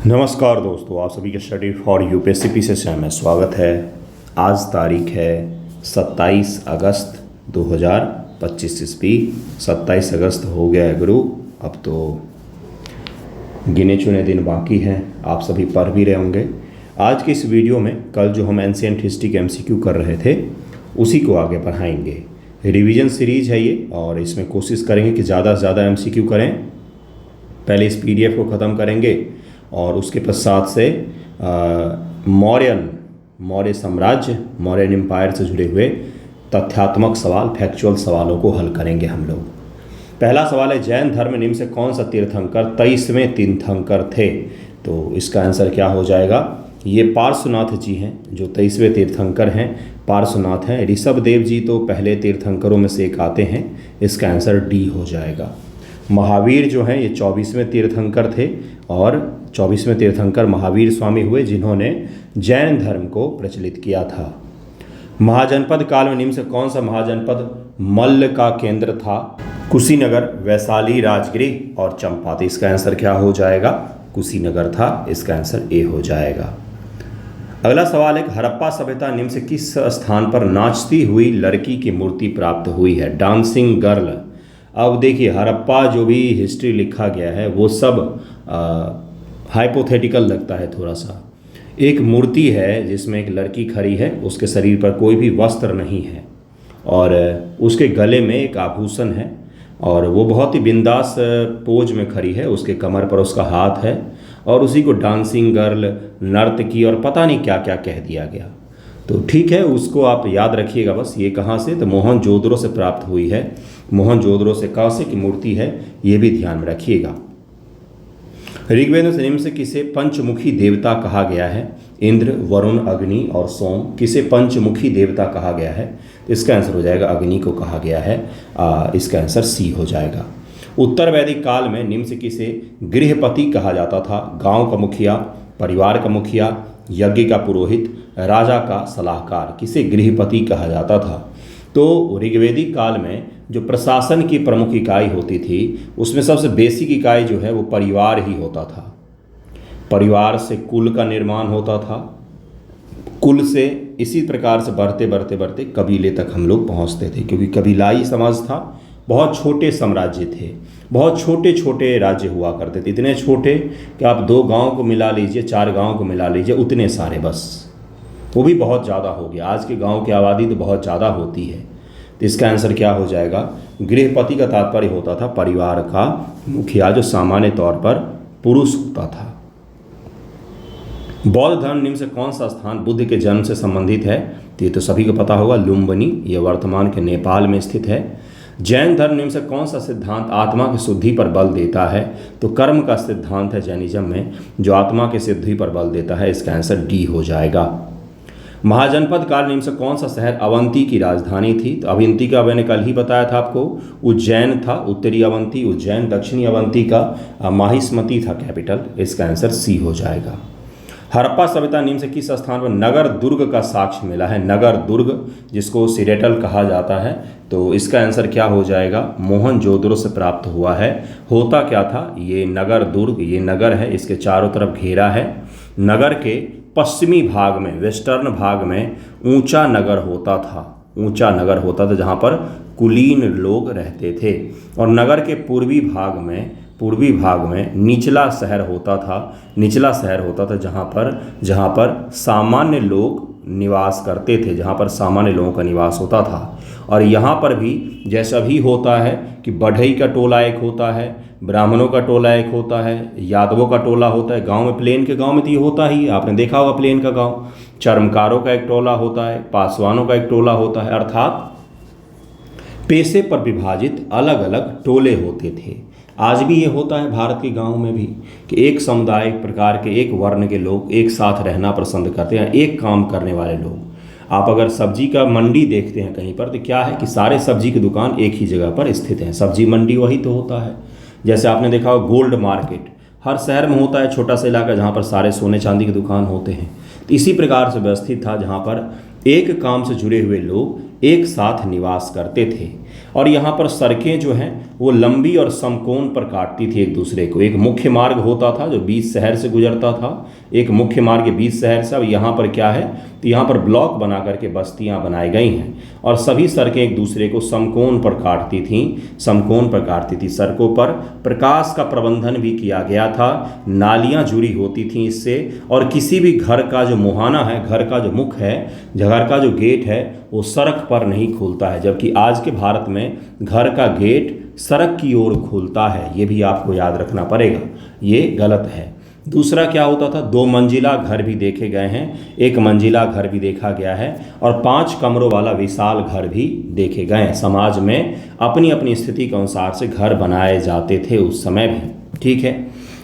नमस्कार दोस्तों, आप सभी के स्टडी फॉर यूपीएससी से में स्वागत है। आज तारीख है 27 अगस्त 2025 ईस्वी। 27 अगस्त हो गया है गुरु। अब तो गिने चुने दिन बाकी हैं, आप सभी पढ़ भी रहे होंगे। आज के इस वीडियो में कल जो हम एंशिएंट हिस्ट्री के एमसीक्यू कर रहे थे उसी को आगे बढ़ाएंगे। रिवीजन सीरीज है ये, और इसमें कोशिश करेंगे कि ज़्यादा से ज़्यादा एमसीक्यू करें। पहले इस पीडीएफ को ख़त्म करेंगे और उसके पश्चात से मौर्य साम्राज्य, मौर्यन एम्पायर से जुड़े हुए तथ्यात्मक सवाल, फैक्चुअल सवालों को हल करेंगे हम लोग। पहला सवाल है, जैन धर्म निम्न से कौन सा तीर्थंकर 23वें तीर्थंकर थे? तो इसका आंसर क्या हो जाएगा? ये पार्श्वनाथ जी हैं जो 23वें तीर्थंकर हैं। पार्श्वनाथ हैं। ऋषभ देव जी तो पहले तीर्थंकरों में से एक आते हैं। इसका आंसर डी हो जाएगा। महावीर जो हैं ये 24वें तीर्थंकर थे, और 24वें तीर्थंकर महावीर स्वामी हुए जिन्होंने जैन धर्म को प्रचलित किया था। महाजनपद काल में निम्न से कौन सा महाजनपद मल्ल का केंद्र था? कुशीनगर, वैशाली, राजगृह और चंपावत। इसका आंसर क्या हो जाएगा? कुशीनगर था। इसका आंसर ए हो जाएगा। अगला सवाल है, हड़प्पा सभ्यता निम्न से किस स्थान पर नाचती हुई लड़की की मूर्ति प्राप्त हुई है? Dancing girl. अब देखिए, हड़प्पा जो भी हिस्ट्री लिखा गया है वो सब हाइपोथेटिकल लगता है थोड़ा सा। एक मूर्ति है जिसमें एक लड़की खड़ी है, उसके शरीर पर कोई भी वस्त्र नहीं है और उसके गले में एक आभूषण है, और वो बहुत ही बिंदास पोज में खड़ी है। उसके कमर पर उसका हाथ है, और उसी को डांसिंग गर्ल, नर्तकी और पता नहीं क्या क्या कह दिया गया। तो ठीक है, उसको आप याद रखिएगा बस। ये कहाँ से? तो मोहनजोदड़ो से प्राप्त हुई है। मोहनजोदड़ो से कहाँ से की मूर्ति है, ये भी ध्यान में रखिएगा। ऋग्वेद में निम्न से किसे पंचमुखी देवता कहा गया है? इंद्र, वरुण, अग्नि और सोम। किसे पंचमुखी देवता कहा गया है? इसका आंसर हो जाएगा अग्नि को कहा गया है। इसका आंसर सी हो जाएगा। उत्तर वैदिक काल में निम्न से किसे गृहपति कहा जाता था? गांव का मुखिया, परिवार का मुखिया, यज्ञ का पुरोहित, राजा का सलाहकार। किसे गृहपति कहा जाता था? तो ऋग्वेदिक काल में जो प्रशासन की प्रमुख इकाई होती थी उसमें सबसे बेसिक इकाई जो है वो परिवार ही होता था। परिवार से कुल का निर्माण होता था, कुल से इसी प्रकार से बढ़ते बढ़ते बढ़ते कबीले तक हम लोग पहुंचते थे, क्योंकि कबीलाई समाज था। बहुत छोटे साम्राज्य थे, बहुत छोटे छोटे राज्य हुआ करते थे, इतने छोटे कि आप 2 गांव को मिला लीजिए, 4 गांव को मिला लीजिए, उतने सारे, बस वो भी बहुत ज़्यादा हो गया। आज के गांव की आबादी तो बहुत ज़्यादा होती है। तो इसका आंसर क्या हो जाएगा? गृहपति का तात्पर्य होता था परिवार का मुखिया, जो सामान्य तौर पर पुरुष होता था। बौद्ध धर्म निम्न से कौन सा स्थान बुद्ध के जन्म से संबंधित है? तो ये तो सभी को पता होगा, लुम्बिनी। ये वर्तमान के नेपाल में स्थित है। जैन धर्म निम्न से कौन सा सिद्धांत आत्मा की शुद्धि पर बल देता है? तो कर्म का सिद्धांत है जैनिज्म में, जो आत्मा की शुद्धि पर बल देता है। इसका आंसर डी हो जाएगा। महाजनपद काल निम्न से कौन सा शहर अवंती की राजधानी थी? तो अवंती का मैंने कल ही बताया था आपको, उज्जैन था। उत्तरी अवंती उज्जैन, दक्षिणी अवंती का माहिष्मती था कैपिटल। इसका आंसर सी हो जाएगा। हड़प्पा सभ्यता निम्न से किस स्थान पर नगर दुर्ग का साक्ष्य मिला है? नगर दुर्ग, जिसको सिरेटल कहा जाता है। तो इसका आंसर क्या हो जाएगा? मोहनजोदड़ो से प्राप्त हुआ है। होता क्या था ये नगर दुर्ग? ये नगर है, इसके चारों तरफ घेरा है। नगर के पश्चिमी भाग में, वेस्टर्न भाग में ऊंचा नगर होता था। ऊंचा नगर होता था जहाँ पर कुलीन लोग रहते थे, और नगर के पूर्वी भाग में निचला शहर होता था। निचला शहर होता था जहाँ पर सामान्य लोग निवास करते थे, जहाँ पर सामान्य लोगों का निवास होता था। और यहाँ पर भी जैसा भी होता है कि बढ़ई का टोला एक होता है, ब्राह्मणों का टोला एक होता है, यादवों का टोला होता है। गांव में, प्लेन के गांव में तो ये होता ही, आपने देखा होगा प्लेन का गांव। चर्मकारों का एक टोला होता है, पासवानों का एक टोला होता है। अर्थात पेशे पर विभाजित अलग अलग टोले होते थे। आज भी ये होता है भारत के गांव में भी, कि एक समुदाय प्रकार के, एक वर्ण के लोग एक साथ रहना पसंद करते हैं, एक काम करने वाले लोग। आप अगर सब्जी का मंडी देखते हैं कहीं पर, तो क्या है कि सारे सब्जी की दुकान एक ही जगह पर स्थित हैं। सब्जी मंडी वही तो होता है। जैसे आपने देखा हो गोल्ड मार्केट हर शहर में होता है, छोटा सा इलाका जहाँ पर सारे सोने चांदी की दुकान होते हैं। तो इसी प्रकार से व्यवस्थित था, जहाँ पर एक काम से जुड़े हुए लोग एक साथ निवास करते थे। और यहाँ पर सड़कें जो हैं वो लंबी और समकोण पर काटती थी एक दूसरे को। एक मुख्य मार्ग होता था जो 20 शहर से गुजरता था, एक मुख्य मार्ग 20 शहर से। अब यहाँ पर क्या है, तो यहाँ पर ब्लॉक बना करके बस्तियाँ बनाई गई हैं और सभी सड़कें एक दूसरे को समकोण पर काटती थीं, समकोण पर काटती थी। सड़कों पर प्रकाश का प्रबंधन भी किया गया था, नालियाँ जुड़ी होती थीं इससे, और किसी भी घर का जो मुहाना है, घर का जो मुख है, घर का जो गेट है, वो सड़क पर नहीं खुलता है, जबकि आज के भारत में घर का गेट सड़क की ओर खुलता है। ये भी आपको याद रखना पड़ेगा, ये गलत है। दूसरा क्या होता था, 2 मंजिला घर भी देखे गए हैं, 1 मंजिला घर भी देखा गया है, और 5 कमरों वाला विशाल घर भी देखे गए हैं। समाज में अपनी अपनी स्थिति के अनुसार से घर बनाए जाते थे उस समय भी। ठीक है,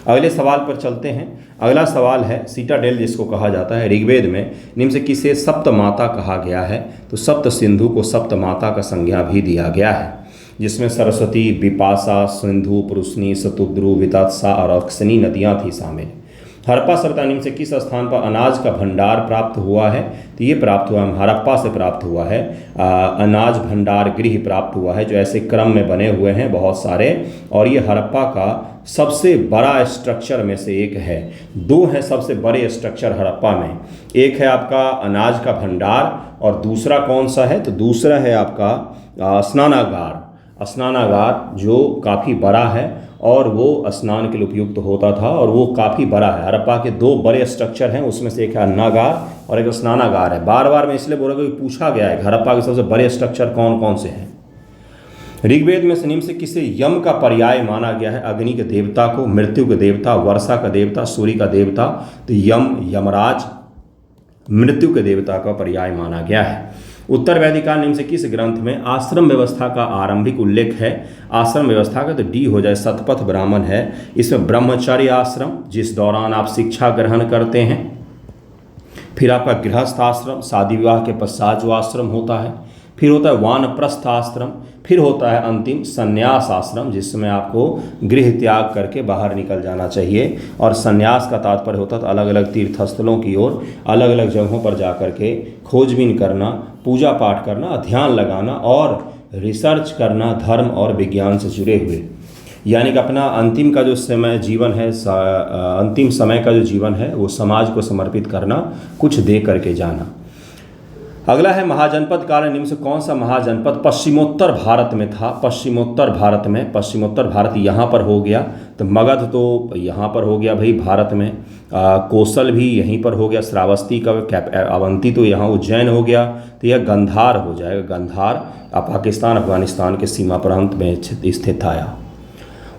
अगले सवाल पर चलते हैं। अगला सवाल है सीटाडेल जिसको कहा जाता है। ऋग्वेद में निम्न से किसे सप्त माता कहा गया है, तो सप्त सिंधु को सप्त माता का संज्ञा भी दिया गया है, जिसमें सरस्वती, विपाशा, सिंधु, पुरुषनी, शतुद्रु, वितत्सा और अक्षनी नदियाँ थी शामिल। हड़प्पा सभ्यता निम्न से किस स्थान पर अनाज का भंडार प्राप्त हुआ है, तो ये प्राप्त हुआ है हड़प्पा से प्राप्त हुआ है। अनाज भंडार गृह प्राप्त हुआ है जो ऐसे क्रम में बने हुए हैं बहुत सारे, और ये हड़प्पा का सबसे बड़ा स्ट्रक्चर में से एक है। 2 हैं सबसे बड़े स्ट्रक्चर हड़प्पा में, एक है आपका अनाज का भंडार और दूसरा कौन सा है, तो दूसरा है आपका स्नानागार। स्नानागार जो काफ़ी बड़ा है और वो स्नान के लिए उपयुक्त होता था, और वो काफ़ी बड़ा है। हड़प्पा के 2 बड़े स्ट्रक्चर हैं, उसमें से एक है अन्नागार और एक स्नानागार है। बार बार मैं इसलिए बोल रहा हूँ कि पूछा गया है हड़प्पा के सबसे बड़े स्ट्रक्चर कौन कौन से हैं। ऋग्वेद में निम्न से किसे यम का पर्याय माना गया है, अग्नि के देवता को, मृत्यु के देवता, वर्षा का देवता, सूर्य का देवता, तो यम यमराज मृत्यु के देवता का पर्याय माना गया है। उत्तर वैदिक काल निम्न से किस ग्रंथ में आश्रम व्यवस्था का आरंभिक उल्लेख है, आश्रम व्यवस्था का, तो डी हो जाए, शतपथ ब्राह्मण है। इसमें ब्रह्मचर्य आश्रम जिस दौरान आप शिक्षा ग्रहण करते हैं, फिर आपका गृहस्थ आश्रम शादी विवाह के पश्चात जो आश्रम होता है, फिर होता है वानप्रस्थ आश्रम, फिर होता है अंतिम संन्यास आश्रम जिसमें आपको गृह त्याग करके बाहर निकल जाना चाहिए। और संन्यास का तात्पर्य होता है अलग अलग तीर्थस्थलों की ओर अलग अलग जगहों पर जा कर के खोजबीन करना, पूजा पाठ करना, ध्यान लगाना और रिसर्च करना धर्म और विज्ञान से जुड़े हुए, यानी कि अपना अंतिम का जो समय जीवन है, अंतिम समय का जो जीवन है वो समाज को समर्पित करना, कुछ दे करके जाना। अगला है महाजनपद काल निम्न से कौन सा महाजनपद पश्चिमोत्तर भारत में था। पश्चिमोत्तर भारत में, पश्चिमोत्तर भारत यहाँ पर हो गया, तो मगध तो यहाँ पर हो गया भाई भारत में, कौशल भी यहीं पर हो गया, श्रावस्ती का अवंती तो यहाँ उज्जैन हो गया, तो यह गंधार हो जाएगा। गंधार पाकिस्तान अफगानिस्तान के सीमा प्रांत में स्थित था।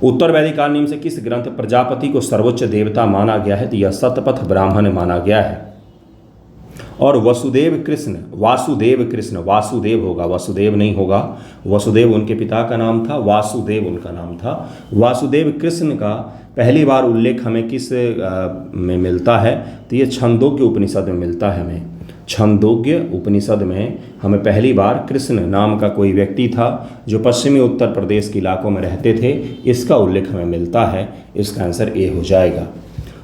उत्तर वैदिक काल निम्न से किस ग्रंथ प्रजापति को सर्वोच्च देवता माना गया है, तो यह शतपथ ब्राह्मण माना गया है। और वसुदेव कृष्ण, वासुदेव कृष्ण, वासुदेव होगा, वसुदेव नहीं होगा, वसुदेव उनके पिता का नाम था, वासुदेव उनका नाम था। वासुदेव कृष्ण का पहली बार उल्लेख हमें किस में मिलता है, तो ये छंदोग्य उपनिषद में मिलता है। हमें छंदोग्य उपनिषद में हमें पहली बार कृष्ण नाम का कोई व्यक्ति था जो पश्चिमी उत्तर प्रदेश के इलाकों में रहते थे, इसका उल्लेख हमें मिलता है। इसका आंसर ए हो जाएगा।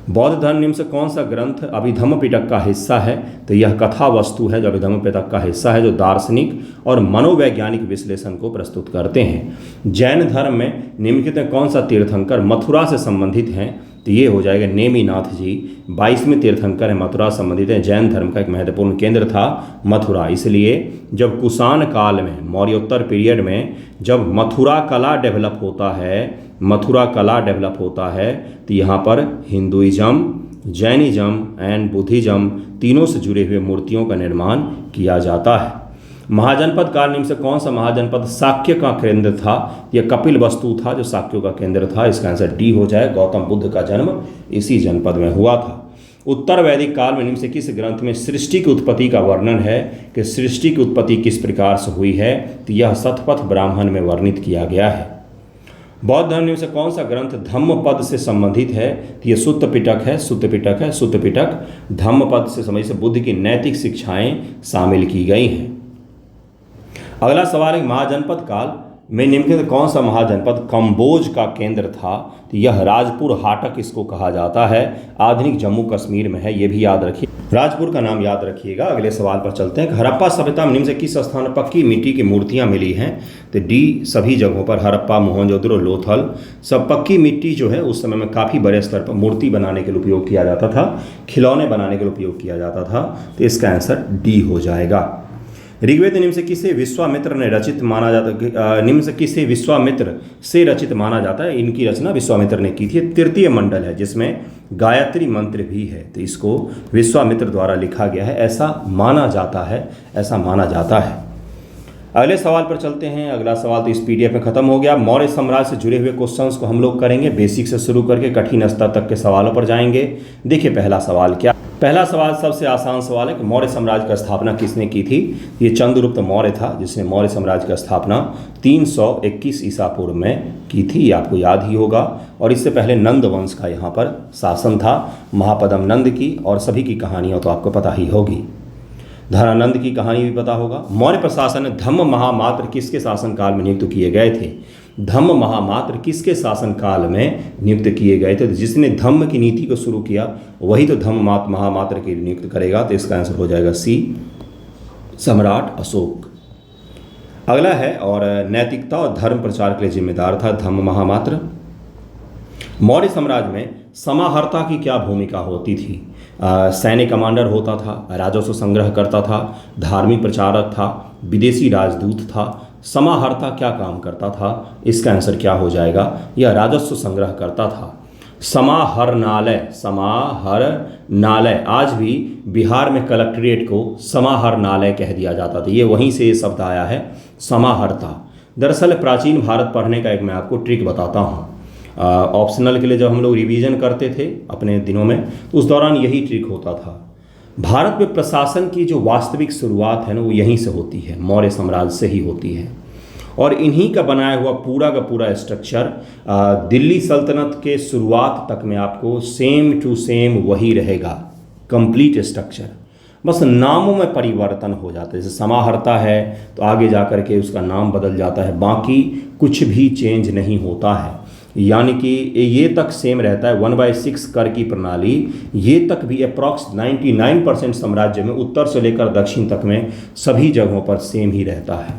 बौद्ध धर्म निम्न से कौन सा ग्रंथ अभिधम्म पिटक का हिस्सा है, तो यह कथा वस्तु है जो अभिधम्म पिटक का हिस्सा है, जो दार्शनिक और मनोवैज्ञानिक विश्लेषण को प्रस्तुत करते हैं। जैन धर्म में निम्नलिखित में कौन सा तीर्थंकर मथुरा से संबंधित हैं, तो ये हो जाएगा नेमिनाथ जी। 22वें तीर्थंकर है, मथुरा संबंधित है। जैन धर्म का एक महत्वपूर्ण केंद्र था मथुरा, इसलिए जब कुषाण काल में, मौर्योत्तर पीरियड में जब मथुरा कला डेवलप होता है, मथुरा कला डेवलप होता है, तो यहाँ पर हिंदुइज्म, जैनिज्म एंड बुद्धिज्म तीनों से जुड़े हुए मूर्तियों का निर्माण किया जाता है। महाजनपद काल निम्न से कौन सा महाजनपद शाक्य का केंद्र था, यह कपिल वस्तु था जो शाक्यों का केंद्र था। इसका आंसर डी हो जाए, गौतम बुद्ध का जन्म इसी जनपद में हुआ था। उत्तर वैदिक काल में निम्न से किस ग्रंथ में सृष्टि की उत्पत्ति का वर्णन है, कि सृष्टि की उत्पत्ति किस प्रकार से हुई है, तो यह शतपथ ब्राह्मण में वर्णित किया गया है। बौद्ध धर्म से कौन सा ग्रंथ धम्मपद से संबंधित है, तो यह सुत्त पिटक है, सुत्त पिटक है। सुत्त पिटक धम्मपद से संबंधित से बुद्ध की नैतिक शिक्षाएं शामिल की गई हैं। अगला सवाल है महाजनपद काल में निम्नलिखित कौन सा महाजनपद कंबोज का केंद्र था? तो यह राजपुर हाटक इसको कहा जाता है, आधुनिक जम्मू कश्मीर में है, ये भी याद रखिए, राजपुर का नाम याद रखिएगा। अगले सवाल पर चलते हैं। हड़प्पा सभ्यता में निम्न से किस स्थान पर पक्की मिट्टी की मूर्तियां मिली हैं? तो डी सभी जगहों पर, हड़प्पा, मोहनजोदड़ो, लोथल, सब पक्की मिट्टी जो है उस समय में काफ़ी बड़े स्तर पर मूर्ति बनाने के लिए उपयोग किया जाता था, खिलौने बनाने के लिए उपयोग किया जाता था। तो इसका आंसर डी हो जाएगा। ऋग्वेद निम्न से किसे विश्वामित्र ने रचित माना जाता, निम्न से किसे विश्वामित्र से रचित माना जाता है? इनकी रचना विश्वामित्र ने की थी। तृतीय मंडल है जिसमें गायत्री मंत्र भी है, तो इसको विश्वामित्र द्वारा लिखा गया है, ऐसा माना जाता है, ऐसा माना जाता है। अगले सवाल पर चलते हैं। अगला सवाल तो इस पीडीएफ में खत्म हो गया। मौर्य साम्राज्य से जुड़े हुए क्वेश्चंस को हम लोग करेंगे, बेसिक से शुरू करके कठिन स्तर तक के सवालों पर जाएंगे। देखिए पहला सवाल क्या, पहला सवाल सबसे आसान सवाल है कि मौर्य साम्राज्य की स्थापना किसने की थी? ये चंद्रगुप्त मौर्य था जिसने मौर्य साम्राज्य की स्थापना 321 ईसा पूर्व में की थी, ये आपको याद ही होगा। और इससे पहले नंद वंश का यहाँ पर शासन था, महापदम नंद की, और सभी की कहानियाँ तो आपको पता ही होगी, धनानंद की कहानी भी पता होगा। मौर्य प्रशासन में धम्म महामात्र किसके शासनकाल में नियुक्त किए गए थे? धम्म महामात्र किसके शासनकाल में नियुक्त किए गए थे? तो जिसने धम्म की नीति को शुरू किया वही तो धम्म महामात्र की नियुक्त करेगा, तो इसका आंसर हो जाएगा सी, सम्राट अशोक। अगला है, और नैतिकता और धर्म प्रचार के लिए जिम्मेदार था धम्म महामात्र। मौर्य साम्राज्य में समाहर्ता की क्या भूमिका होती थी? सैन्य कमांडर होता था, राजस्व संग्रह करता था, धार्मिक प्रचारक था, विदेशी राजदूत था। समाहर्ता क्या काम करता था? इसका आंसर क्या हो जाएगा? यह राजस्व संग्रह करता था। समाहरणालय, समाहरणालय, आज भी बिहार में कलेक्ट्रेट को समाहरणालय कह दिया जाता था, ये वहीं से ये शब्द आया है, समाहर्ता। दरअसल प्राचीन भारत पढ़ने का एक मैं आपको ट्रिक बताता हूँ। ऑप्शनल के लिए जब हम लोग रिवीजन करते थे अपने दिनों में, तो उस दौरान यही ट्रिक होता था। भारत में प्रशासन की जो वास्तविक शुरुआत है ना, वो यहीं से होती है, मौर्य साम्राज्य से ही होती है। और इन्हीं का बनाया हुआ पूरा का पूरा स्ट्रक्चर दिल्ली सल्तनत के शुरुआत तक में आपको सेम टू सेम वही रहेगा, कंप्लीट स्ट्रक्चर। बस नामों में परिवर्तन हो जाता है, जैसे समाहर्ता है तो आगे जा कर के उसका नाम बदल जाता है, बाकी कुछ भी चेंज नहीं होता है। यानी कि ये तक सेम रहता है। 1/6 कर की प्रणाली ये तक भी अप्रॉक्स 99% साम्राज्य में उत्तर से लेकर दक्षिण तक में सभी जगहों पर सेम ही रहता है।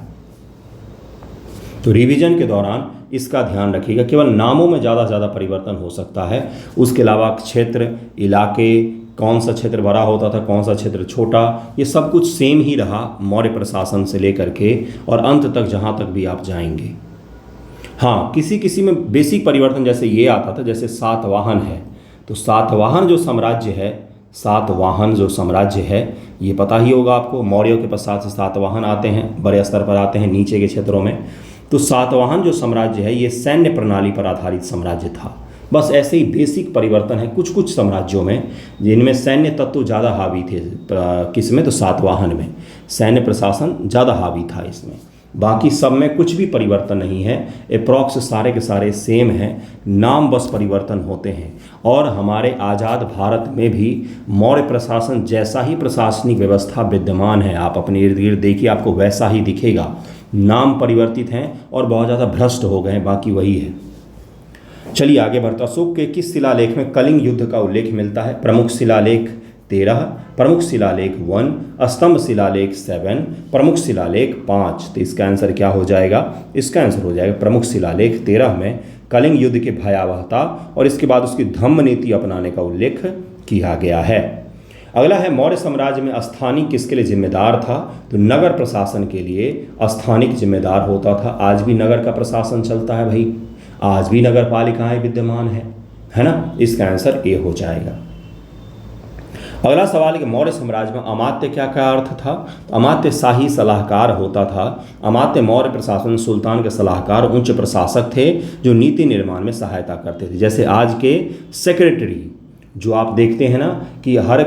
तो रिवीजन के दौरान इसका ध्यान रखिएगा, केवल नामों में ज़्यादा परिवर्तन हो सकता है, उसके अलावा क्षेत्र, इलाके, कौन सा क्षेत्र बड़ा होता था, कौन सा क्षेत्र छोटा, ये सब कुछ सेम ही रहा मौर्य प्रशासन से लेकर के और अंत तक जहाँ तक भी आप जाएंगे। हाँ, किसी में बेसिक परिवर्तन जैसे ये आता था, जैसे सातवाहन है, तो सातवाहन जो साम्राज्य है, सातवाहन जो साम्राज्य है ये पता ही होगा आपको, मौर्यों के पश्चात से सातवाहन आते हैं, बड़े स्तर पर आते हैं नीचे के क्षेत्रों में। तो सातवाहन जो साम्राज्य है ये सैन्य प्रणाली पर आधारित साम्राज्य था। बस ऐसे ही बेसिक परिवर्तन है कुछ कुछ साम्राज्यों में जिनमें सैन्य तत्व ज़्यादा हावी थे। किसमें? तो सातवाहन में सैन्य प्रशासन ज़्यादा हावी था इसमें, बाकी सब में कुछ भी परिवर्तन नहीं है, अप्रॉक्स सारे के सारे सेम हैं, नाम बस परिवर्तन होते हैं। और हमारे आज़ाद भारत में भी मौर्य प्रशासन जैसा ही प्रशासनिक व्यवस्था विद्यमान है, आप अपने इर्द गिर्द देखिए आपको वैसा ही दिखेगा, नाम परिवर्तित हैं और बहुत ज़्यादा भ्रष्ट हो गए हैं, बाकी वही है। चलिए आगे बढ़ते। अशोक के किस शिलालेख में कलिंग युद्ध का उल्लेख मिलता है? प्रमुख शिलालेख 13, प्रमुख शिलालेख 1, स्तंभ शिलालेख 7, प्रमुख शिलालेख 5। तो इसका आंसर क्या हो जाएगा? इसका आंसर हो जाएगा प्रमुख शिलालेख 13 में कलिंग युद्ध की भयावहता और इसके बाद उसकी धम्म नीति अपनाने का उल्लेख किया गया है। अगला है, मौर्य साम्राज्य में स्थानिक किसके लिए जिम्मेदार था? तो नगर प्रशासन के लिए स्थानिक जिम्मेदार होता था। आज भी नगर का प्रशासन चलता है भाई, आज भी नगर पालिकाएँ विद्यमान है ना? इसका आंसर ए हो जाएगा। अगला सवाल है कि मौर्य साम्राज्य में अमात्य क्या अर्थ था? तो अमात्य शाही सलाहकार होता था। अमात्य मौर्य प्रशासन सुल्तान के सलाहकार उच्च प्रशासक थे जो नीति निर्माण में सहायता करते थे। जैसे आज के सेक्रेटरी जो आप देखते हैं ना कि हर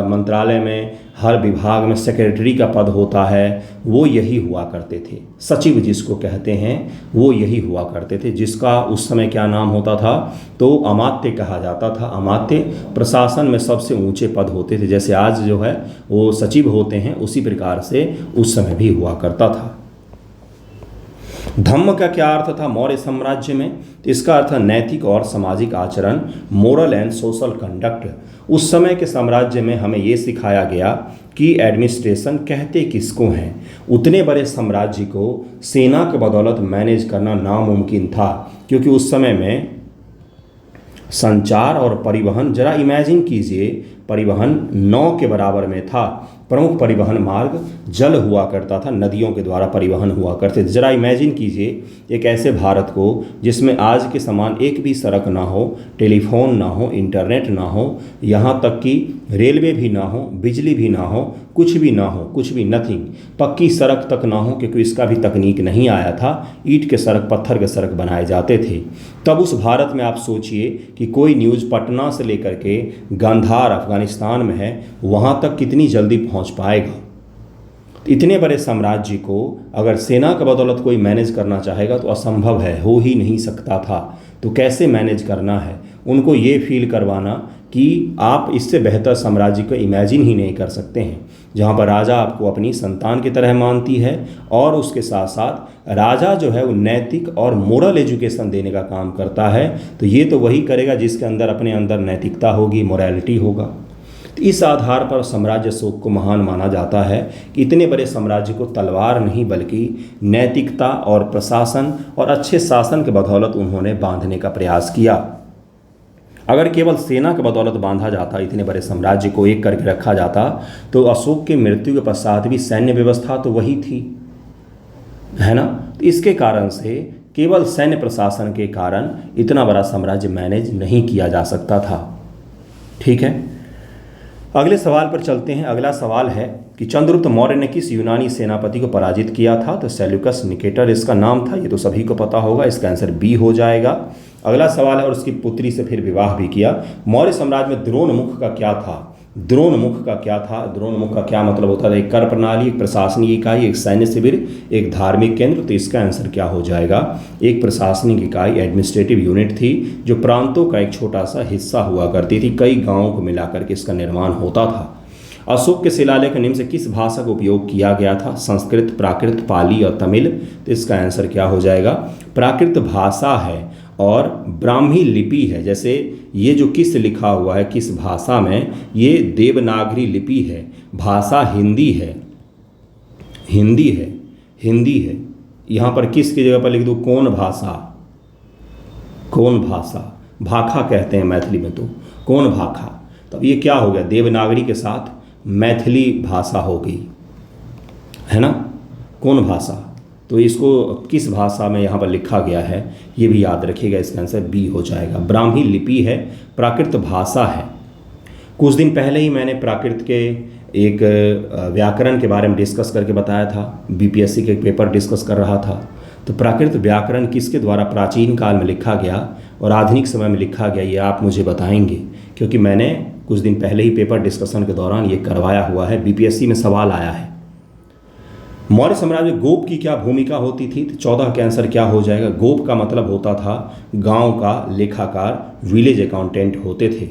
मंत्रालय में, हर विभाग में सेक्रेटरी का पद होता है, वो यही हुआ करते थे। सचिव जिसको कहते हैं वो यही हुआ करते थे, जिसका उस समय क्या नाम होता था? तो अमात्य कहा जाता था। अमात्य प्रशासन में सबसे ऊंचे पद होते थे, जैसे आज जो है वो सचिव होते हैं, उसी प्रकार से उस समय भी हुआ करता था। धम्म का क्या अर्थ था मौर्य साम्राज्य में? तो इसका अर्थ है नैतिक और सामाजिक आचरण, मोरल एंड सोशल कंडक्ट। उस समय के साम्राज्य में हमें ये सिखाया गया कि एडमिनिस्ट्रेशन कहते किसको हैं। उतने बड़े साम्राज्य को सेना के बदौलत मैनेज करना नामुमकिन था, क्योंकि उस समय में संचार और परिवहन, जरा इमेजिन कीजिए, परिवहन नौ के बराबर में था। प्रमुख परिवहन मार्ग जल हुआ करता था, नदियों के द्वारा परिवहन हुआ करते थे। जरा इमेजिन कीजिए एक ऐसे भारत को जिसमें आज के समान एक भी सड़क ना हो, टेलीफोन ना हो, इंटरनेट ना हो, यहाँ तक कि रेलवे भी ना हो, बिजली भी ना हो, कुछ भी ना हो, कुछ भी नथिंग, पक्की सड़क तक ना हो, क्योंकि इसका भी तकनीक नहीं आया था। ईंट के सड़क, पत्थर के सड़क बनाए जाते थे। तब उस भारत में आप सोचिए कि कोई न्यूज़ पटना से लेकर के गांधार अफगानिस्तान में है, वहाँ तक कितनी जल्दी पहुँच पाएगा। इतने बड़े साम्राज्य को अगर सेना का बदौलत कोई मैनेज करना चाहेगा तो असंभव है, हो ही नहीं सकता था। तो कैसे मैनेज करना है, उनको ये फील करवाना कि आप इससे बेहतर साम्राज्य को इमेजिन ही नहीं कर सकते हैं, जहाँ पर राजा आपको अपनी संतान की तरह मानती है और उसके साथ साथ राजा जो है वो नैतिक और मोरल एजुकेशन देने का काम करता है। तो ये तो वही करेगा जिसके अंदर अपने अंदर नैतिकता होगी, मोरालिटी होगा। तो इस आधार पर साम्राज्य अशोक को महान माना जाता है कि इतने बड़े साम्राज्य को तलवार नहीं बल्कि नैतिकता और प्रशासन और अच्छे शासन के बदौलत उन्होंने बांधने का प्रयास किया। अगर केवल सेना के बदौलत बांधा जाता, इतने बड़े साम्राज्य को एक करके रखा जाता, तो अशोक की मृत्यु के पश्चात भी सैन्य व्यवस्था तो वही थी, है ना। तो इसके कारण से केवल सैन्य प्रशासन के कारण इतना बड़ा साम्राज्य मैनेज नहीं किया जा सकता था। ठीक है, अगले सवाल पर चलते हैं। अगला सवाल है कि चंद्रगुप्त मौर्य ने किस यूनानी सेनापति को पराजित किया था? तो सेल्यूकस निकेटर इसका नाम था, ये तो सभी को पता होगा, इसका आंसर बी हो जाएगा। अगला सवाल है, और उसकी पुत्री से फिर विवाह भी किया। मौर्य साम्राज्य में द्रोणमुख का क्या था? द्रोणमुख का क्या था? द्रोणमुख का क्या मतलब होता था? एक कर प्रणाली, एक प्रशासनिक इकाई, एक सैन्य शिविर, एक धार्मिक केंद्र। तो इसका आंसर क्या हो जाएगा? एक प्रशासनिक इकाई, एडमिनिस्ट्रेटिव यूनिट थी, जो प्रांतों का एक छोटा सा हिस्सा हुआ करती थी। कई गाँवों को मिलाकर के इसका निर्माण होता था। अशोक के शिलालेख निम्न से किस भाषा का उपयोग किया गया था? संस्कृत, प्राकृत, पाली और तमिल। तो इसका आंसर क्या हो जाएगा? प्राकृत भाषा है और ब्राह्मी लिपि है। जैसे ये जो किस लिखा हुआ है किस भाषा में, ये देवनागरी लिपि है। भाषा हिंदी है, हिंदी है, हिंदी है। यहाँ पर किस की जगह पर लिख दूँ? कौन भाषा, कौन भाषा, भाखा कहते हैं मैथिली में, तो कौन भाखा। तब ये क्या हो गया? देवनागरी के साथ मैथिली भाषा हो गई, है ना, कौन भाषा। तो इसको किस भाषा में यहाँ पर लिखा गया है ये भी याद रखिएगा, इसका आंसर बी हो जाएगा। ब्राह्मी लिपि है, प्राकृत भाषा है। कुछ दिन पहले ही मैंने प्राकृत के एक व्याकरण के बारे में डिस्कस करके बताया था, बीपीएससी के पेपर डिस्कस कर रहा था। तो प्राकृत व्याकरण किसके द्वारा प्राचीन काल में लिखा गया और आधुनिक समय में लिखा गया, ये आप मुझे बताएंगे, क्योंकि मैंने कुछ दिन पहले ही पेपर डिस्कशन के दौरान ये करवाया हुआ है, बीपीएससी में सवाल आया है। मौर्य साम्राज्य में गोप की क्या भूमिका होती थी? तो 14 का आंसर क्या हो जाएगा? गोप का मतलब होता था गांव का लेखाकार, विलेज अकाउंटेंट होते थे।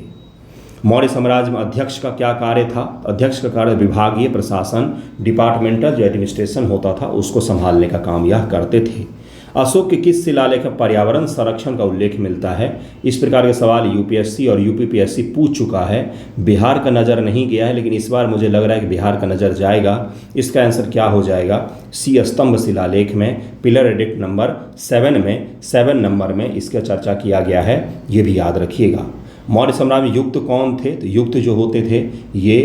मौर्य साम्राज्य में अध्यक्ष का क्या कार्य था? अध्यक्ष का कार्य विभागीय प्रशासन, डिपार्टमेंटल जो एडमिनिस्ट्रेशन होता था उसको संभालने का काम यह करते थे। अशोक के किस शिलालेख में पर्यावरण संरक्षण का उल्लेख मिलता है? इस प्रकार के सवाल यूपीएससी और यूपीपीएससी पूछ चुका है। बिहार का नज़र नहीं गया है, लेकिन इस बार मुझे लग रहा है कि बिहार का नज़र जाएगा। इसका आंसर क्या हो जाएगा? सी स्तंभ शिलालेख में पिलर एडिक्ट नंबर 7 नंबर में इसका चर्चा किया गया है, ये भी याद रखिएगा। मौर्य साम्राज्य में युक्त कौन थे? तो युक्त जो होते थे ये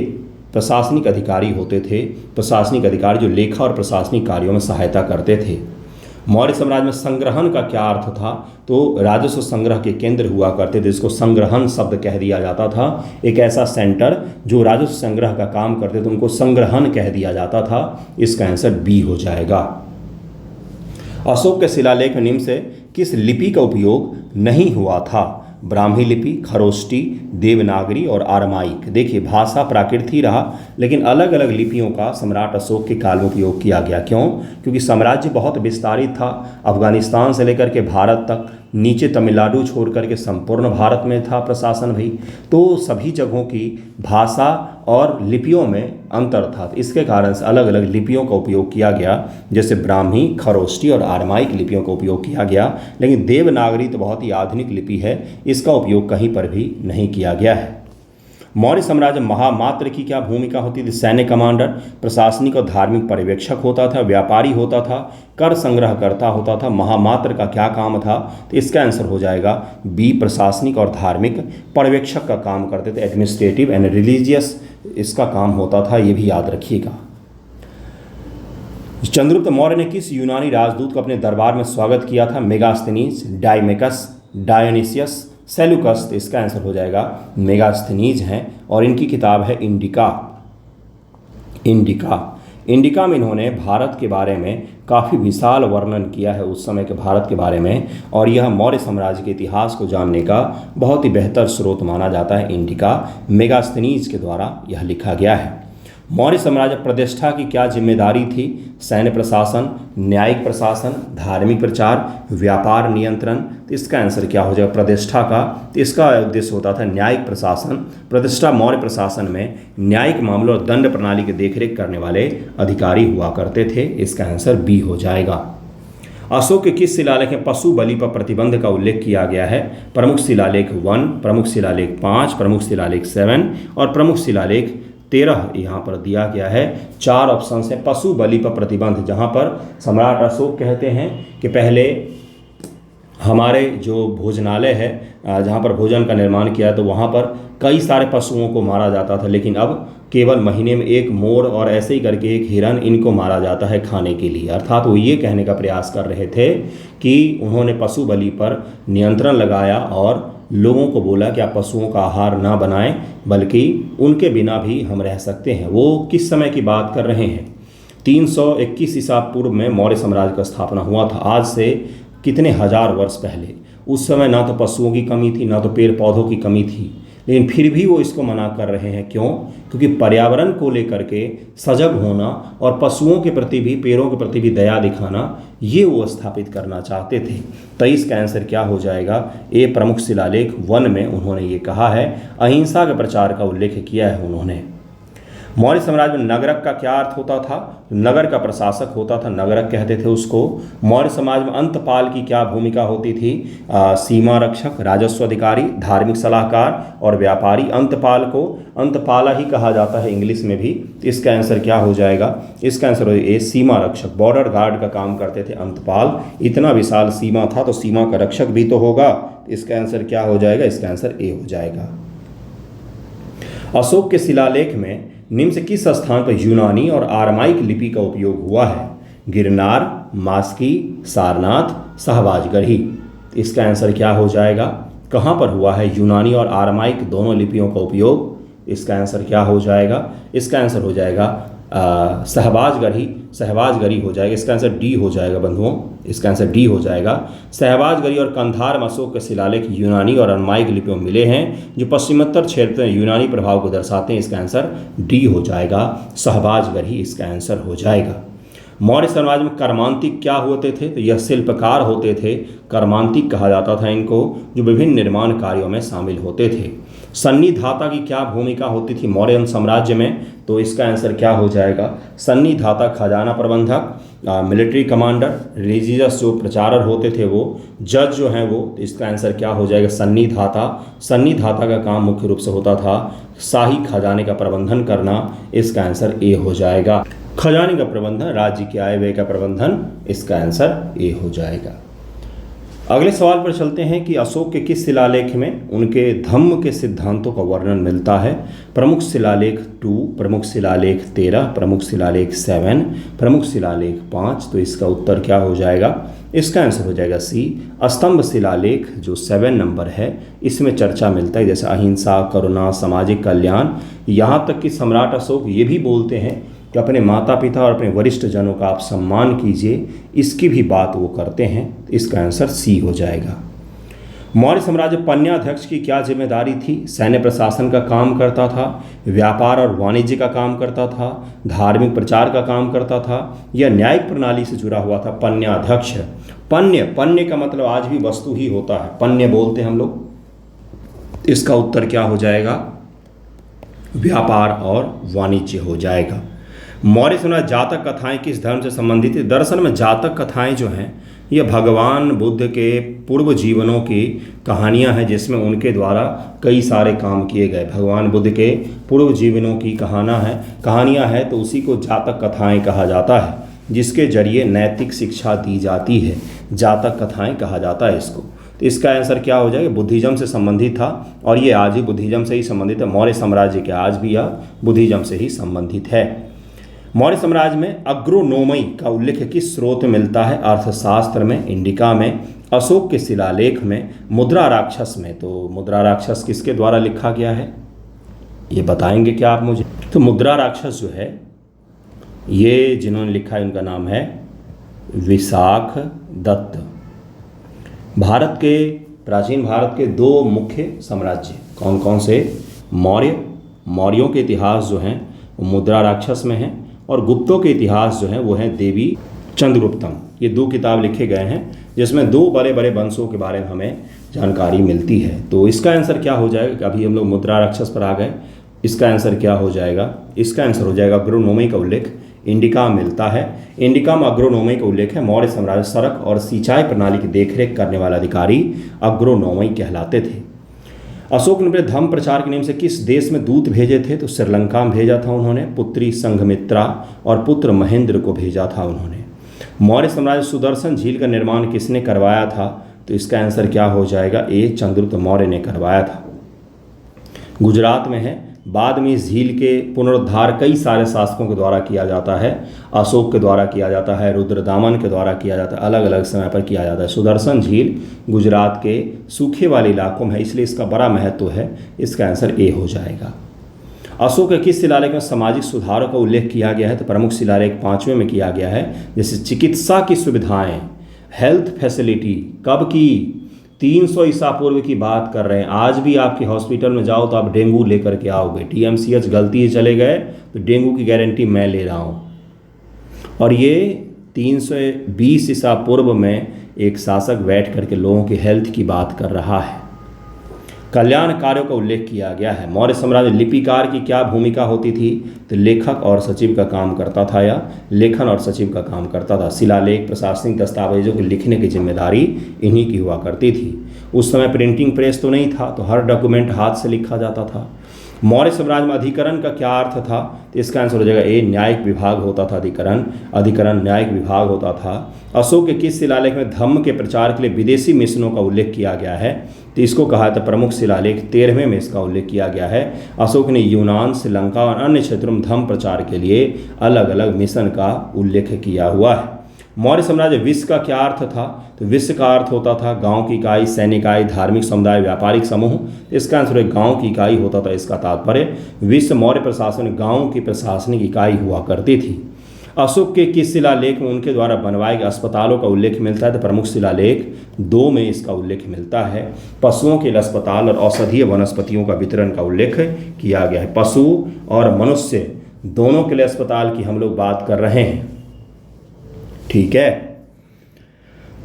प्रशासनिक अधिकारी होते थे। प्रशासनिक अधिकारी जो लेखा और प्रशासनिक कार्यों में सहायता करते थे। मौर्य साम्राज्य में संग्रहण का क्या अर्थ था? तो राजस्व संग्रह के केंद्र हुआ करते थे, जिसको संग्रहण शब्द कह दिया जाता था। एक ऐसा सेंटर जो राजस्व संग्रह का काम करते थे उनको संग्रहण कह दिया जाता था। इसका आंसर बी हो जाएगा। अशोक के शिलालेख में निम्न से किस लिपि का उपयोग नहीं हुआ था? ब्राह्मी लिपि, खरोष्टी, देवनागरी और आरमाइक। देखिए भाषा प्राकृत ही रहा, लेकिन अलग अलग लिपियों का सम्राट अशोक के काल में उपयोग किया गया। क्यों? क्योंकि साम्राज्य बहुत विस्तारित था, अफगानिस्तान से लेकर के भारत तक नीचे तमिलनाडु छोड़ करके संपूर्ण भारत में था प्रशासन भाई। तो सभी जगहों की भाषा और लिपियों में अंतर था, तो इसके कारण से अलग अलग लिपियों का उपयोग किया गया, जैसे ब्राह्मी, खरोष्टी और आरमाइक लिपियों का उपयोग किया गया। लेकिन देवनागरी तो बहुत ही आधुनिक लिपि है, इसका उपयोग कहीं पर भी नहीं किया गया है। मौर्य साम्राज्य महामात्र की क्या भूमिका होती थी? सैन्य कमांडर, प्रशासनिक और धार्मिक पर्यवेक्षक होता था, व्यापारी होता था, कर संग्रह करता होता था। महामात्र का क्या काम था? तो इसका आंसर हो जाएगा बी, प्रशासनिक और धार्मिक पर्यवेक्षक का काम करते थे, एडमिनिस्ट्रेटिव एंड रिलीजियस इसका काम होता था, ये भी याद रखिएगा। चंद्रगुप्त मौर्य ने किस यूनानी राजदूत को अपने दरबार में स्वागत किया था? Megasthenes, डायमेकस, Dionysius, Seleucus. इसका आंसर हो जाएगा मेगास्थनीज हैं और इनकी किताब है इंडिका। इंडिका में इन्होंने भारत के बारे में काफ़ी विशाल वर्णन किया है उस समय के भारत के बारे में, और यह मौर्य साम्राज्य के इतिहास को जानने का बहुत ही बेहतर स्रोत माना जाता है। इंडिका मेगास्थनीज के द्वारा यह लिखा गया है। मौर्य साम्राज्य प्रतिष्ठा की क्या जिम्मेदारी थी? सैन्य प्रशासन, न्यायिक प्रशासन, धार्मिक प्रचार, व्यापार नियंत्रण। तो इसका आंसर क्या हो जाएगा? प्रतिष्ठा का। तो इसका उद्देश्य होता था न्यायिक प्रशासन। प्रतिष्ठा मौर्य प्रशासन में न्यायिक मामलों और दंड प्रणाली की देखरेख करने वाले अधिकारी हुआ करते थे। इसका आंसर बी हो जाएगा। अशोक के किस शिलालेख में पशु बलि पर प्रतिबंध का उल्लेख किया गया है? प्रमुख शिलालेख 1, प्रमुख शिलालेख 5, प्रमुख शिलालेख 7 और प्रमुख शिलालेख 13 यहाँ पर दिया गया है। 4 ऑप्शन है पशु बलि पर प्रतिबंध, जहाँ पर सम्राट अशोक कहते हैं कि पहले हमारे जो भोजनालय है जहाँ पर भोजन का निर्माण किया तो वहाँ पर कई सारे पशुओं को मारा जाता था, लेकिन अब केवल महीने में एक मोर और ऐसे ही करके एक हिरन, इनको मारा जाता है खाने के लिए। अर्थात वो ये कहने का प्रयास कर रहे थे कि उन्होंने पशु बलि पर नियंत्रण लगाया और लोगों को बोला कि आप पशुओं का आहार ना बनाएं, बल्कि उनके बिना भी हम रह सकते हैं। वो किस समय की बात कर रहे हैं? 321 ईसा पूर्व में मौर्य साम्राज्य का स्थापना हुआ था, आज से कितने हजार वर्ष पहले। उस समय ना तो पशुओं की कमी थी, ना तो पेड़ पौधों की कमी थी, लेकिन फिर भी वो इसको मना कर रहे हैं। क्यों? क्योंकि पर्यावरण को लेकर के सजग होना और पशुओं के प्रति भी, पेड़ों के प्रति भी दया दिखाना, ये वो स्थापित करना चाहते थे। 23 का आंसर क्या हो जाएगा? ए, प्रमुख शिलालेख 1 में उन्होंने ये कहा है, अहिंसा के प्रचार का उल्लेख किया है उन्होंने। मौर्य साम्राज्य में नगरक का क्या अर्थ होता था? नगर का प्रशासक होता था, नगरक कहते थे उसको। मौर्य समाज में अंतपाल की क्या भूमिका होती थी? सीमा रक्षक, राजस्व अधिकारी, धार्मिक सलाहकार और व्यापारी। अंतपाल को अंतपाला ही कहा जाता है इंग्लिश में भी। इसका आंसर क्या हो जाएगा? इसका आंसर हो ए, सीमा रक्षक, बॉर्डर गार्ड का काम करते थे अंतपाल। इतना विशाल सीमा था तो सीमा का रक्षक भी तो होगा। इसका आंसर क्या हो जाएगा? इसका आंसर ए हो जाएगा। अशोक के शिलालेख में निम्न से किस स्थान पर यूनानी और आरमाइक लिपि का उपयोग हुआ है? गिरनार, मास्की, सारनाथ, शाहबाजगढ़ी। इसका आंसर क्या हो जाएगा? कहाँ पर हुआ है यूनानी और आरमाइक दोनों लिपियों का उपयोग? इसका आंसर क्या हो जाएगा? इसका आंसर हो जाएगा सहबाजगढ़ी हो जाएगा। इसका आंसर डी हो जाएगा बंधुओं, इसका आंसर डी हो जाएगा। सहबाजगढ़ी और कंधार में अशोक के शिलालेख यूनानी और अरमाइक लिपियों में मिले हैं, जो पश्चिमोत्तर क्षेत्र में यूनानी प्रभाव को दर्शाते हैं। इसका आंसर डी हो जाएगा, सहबाजगढ़ी इसका आंसर हो जाएगा। मौर्य साम्राज्य में कर्मांतिक क्या होते थे? तो यह शिल्पकार होते थे, कर्मांतिक कहा जाता था इनको, जो विभिन्न निर्माण कार्यों में शामिल होते थे। सन्निधाता की क्या भूमिका होती थी मौर्य साम्राज्य में? तो इसका आंसर क्या हो जाएगा? सन्निधाता खजाना प्रबंधक, मिलिट्री कमांडर, रिलीजियस जो प्रचारक होते थे वो, जज जो हैं वो। तो इसका आंसर क्या हो जाएगा? सन्निधाता। सन्निधाता का काम मुख्य रूप से होता था शाही खजाने का प्रबंधन करना। इसका आंसर ए हो जाएगा। खजाने का प्रबंधन, राज्य के आय व्यय का प्रबंधन, इसका आंसर ए हो जाएगा। अगले सवाल पर चलते हैं कि अशोक के किस शिलालेख में उनके धम्म के सिद्धांतों का वर्णन मिलता है? प्रमुख शिलालेख 2, प्रमुख शिलालेख 13, प्रमुख शिलालेख 7, प्रमुख शिलालेख 5। तो इसका उत्तर क्या हो जाएगा? इसका आंसर हो जाएगा सी, स्तंभ शिलालेख जो 7 नंबर है, इसमें चर्चा मिलता है, जैसे अहिंसा, करुणा, सामाजिक कल्याण। यहाँ तक कि सम्राट अशोक ये भी बोलते हैं कि अपने माता पिता और अपने वरिष्ठ जनों का आप सम्मान कीजिए, इसकी भी बात वो करते हैं। इसका आंसर सी हो जाएगा। मौर्य साम्राज्य पन्याध्यक्ष की क्या जिम्मेदारी थी? सैन्य प्रशासन का काम करता था, व्यापार और वाणिज्य का काम करता था, धार्मिक प्रचार का काम करता था, या न्यायिक प्रणाली से जुड़ा हुआ था? पन्याध्यक्ष पण्य, पण्य का मतलब आज भी वस्तु ही होता है, पण्य बोलते हैं हम लोग। इसका उत्तर क्या हो जाएगा? व्यापार और वाणिज्य हो जाएगा। मौर्य साम्राज्य जातक कथाएं किस धर्म से संबंधित है? दरअसल में जातक कथाएं जो हैं ये भगवान बुद्ध के पूर्व जीवनों की कहानियां हैं, जिसमें उनके द्वारा कई सारे काम किए गए। भगवान बुद्ध के पूर्व जीवनों की कहानियां हैं, तो उसी को जातक कथाएं कहा जाता है, जिसके जरिए नैतिक शिक्षा दी जाती है। जातक कथाएं कहा जाता है इसको। तो इसका आंसर क्या हो जाएगा? बुद्धिज्म से संबंधित था, और ये आज ही बुद्धिज्म से ही संबंधित है। मौर्य साम्राज्य के आज भी यह बुद्धिज्म से ही संबंधित है। मौर्य साम्राज्य में अग्रोनोमी का उल्लेख किस स्रोत में मिलता है? अर्थशास्त्र में, इंडिका में, अशोक के शिलालेख में, मुद्रा राक्षस में। तो मुद्रा राक्षस किसके द्वारा लिखा गया है, ये बताएंगे क्या आप मुझे? तो मुद्रा राक्षस जो है ये जिन्होंने लिखा है उनका नाम है विशाख दत्त। भारत के, प्राचीन भारत के दो मुख्य साम्राज्य कौन कौन से? मौर्यों के इतिहास जो हैं वो मुद्रा राक्षस में हैं, और गुप्तों के इतिहास जो हैं वो हैं देवी चंद्रगुप्तम। ये दो किताब लिखे गए हैं जिसमें दो बड़े बड़े वंशों के बारे में हमें जानकारी मिलती है। तो इसका आंसर क्या हो जाएगा? अभी हम लोग मुद्रा राक्षस पर आ गए। इसका आंसर क्या हो जाएगा? इसका आंसर हो जाएगा अग्रोनोमी का उल्लेख इंडिका में मिलता है। इंडिका में अग्रोनोमी का उल्लेख है। मौर्य साम्राज्य सड़क और सिंचाई प्रणाली की देखरेख करने वाला अधिकारी अग्रोनोमी कहलाते थे। अशोक ने अपने धर्म प्रचार के नियम से किस देश में दूत भेजे थे? तो श्रीलंका में भेजा था उन्होंने। पुत्री संघमित्रा और पुत्र महेंद्र को भेजा था उन्होंने। मौर्य साम्राज्य सुदर्शन झील का निर्माण किसने करवाया था? तो इसका आंसर क्या हो जाएगा? ए चंद्रगुप्त मौर्य ने करवाया था। गुजरात में है। बाद में इस झील के पुनरुद्धार कई सारे शासकों के द्वारा किया जाता है। अशोक के द्वारा किया जाता है, रुद्रदामन के द्वारा किया जाता है, अलग अलग समय पर किया जाता है। सुदर्शन झील गुजरात के सूखे वाले इलाकों में है, इसलिए इसका बड़ा महत्व है। इसका आंसर ए हो जाएगा। अशोक के किस शिलालेख में सामाजिक सुधारों का उल्लेख किया गया है? तो प्रमुख शिलालेख 5वें में किया गया है। जैसे चिकित्सा की सुविधाएं, हेल्थ फैसिलिटी कब की? 300 ईसा पूर्व की बात कर रहे हैं। आज भी आपके हॉस्पिटल में जाओ तो आप डेंगू लेकर के आओगे। TMCH गलती से चले गए तो डेंगू की गारंटी मैं ले रहा हूँ। और ये 320 ईसा पूर्व में एक शासक बैठ करके लोगों की हेल्थ की बात कर रहा है। कल्याण कार्यों का उल्लेख किया गया है। मौर्य साम्राज्य लिपिकार की क्या भूमिका होती थी? तो लेखक और सचिव का काम करता था, या लेखन और सचिव का काम करता था। शिलालेख, प्रशासनिक दस्तावेजों के लिखने की जिम्मेदारी इन्हीं की हुआ करती थी। उस समय प्रिंटिंग प्रेस तो नहीं था, तो हर डॉक्यूमेंट हाथ से लिखा जाता था। मौर्य साम्राज्य में अधिकरण का क्या अर्थ था? तो इसका आंसर हो जाएगा ए न्यायिक विभाग होता था। अधिकरण न्यायिक विभाग होता था। अशोक के किस शिलालेख में धम्म के प्रचार के लिए विदेशी मिशनों का उल्लेख किया गया है? तो इसको कहा था प्रमुख शिलालेख 13वें में इसका उल्लेख किया गया है। अशोक ने यूनान, श्रीलंका और अन्य क्षेत्रों में धम्म प्रचार के लिए अलग अलग मिशन का उल्लेख किया हुआ है। मौर्य साम्राज्य विश्व का क्या अर्थ था? तो विश्व का अर्थ होता था गांव की इकाई, सैन्य इकाई, धार्मिक समुदाय, व्यापारिक समूह। इसका आंसर है गांव की इकाई होता था। इसका तात्पर्य विश्व मौर्य प्रशासन गांव की प्रशासनिक इकाई हुआ करती थी। अशोक के किस शिलालेख में उनके द्वारा बनवाए गए अस्पतालों का उल्लेख मिलता है? तो प्रमुख शिलालेख 2 में इसका उल्लेख मिलता है। पशुओं के लिए अस्पताल और औषधीय वनस्पतियों का वितरण का उल्लेख किया गया है। पशु और मनुष्य दोनों के लिए अस्पताल की हम लोग बात कर रहे हैं। ठीक है।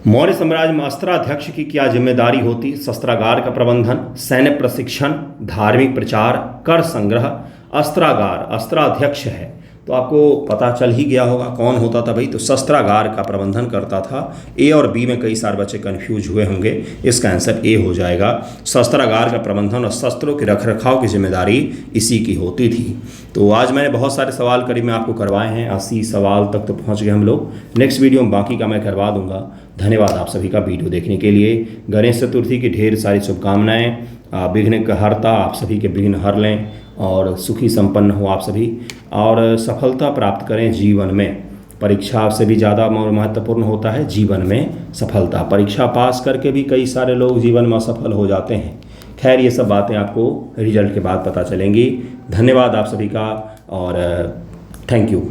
मौर्य साम्राज्य में अस्त्राध्यक्ष की क्या जिम्मेदारी होती? शस्त्रागार का प्रबंधन, सैन्य प्रशिक्षण, धार्मिक प्रचार, कर संग्रह। अस्त्राध्यक्ष है तो आपको पता चल ही गया होगा कौन होता था भाई। तो शस्त्रागार का प्रबंधन करता था। ए और बी में कई सारे बच्चे कंफ्यूज हुए होंगे। इसका आंसर ए हो जाएगा। शस्त्रागार का प्रबंधन और शस्त्रों के रखरखाव की जिम्मेदारी इसी की होती थी। तो आज मैंने बहुत सारे सवाल करीब में आपको करवाए हैं। 80 सवाल तक तो पहुँच गए हम लोग। नेक्स्ट वीडियो में बाकी का मैं करवा दूंगा। धन्यवाद आप सभी का वीडियो देखने के लिए। गणेश चतुर्थी की ढेर सारी शुभकामनाएँ। विघ्न का हरता आप सभी के विघ्न हर लें और सुखी संपन्न हो आप सभी, और सफलता प्राप्त करें जीवन में। परीक्षा से भी ज़्यादा महत्वपूर्ण होता है जीवन में सफलता। परीक्षा पास करके भी कई सारे लोग जीवन में असफल हो जाते हैं। खैर ये सब बातें आपको रिजल्ट के बाद पता चलेंगी। धन्यवाद आप सभी का और थैंक यू।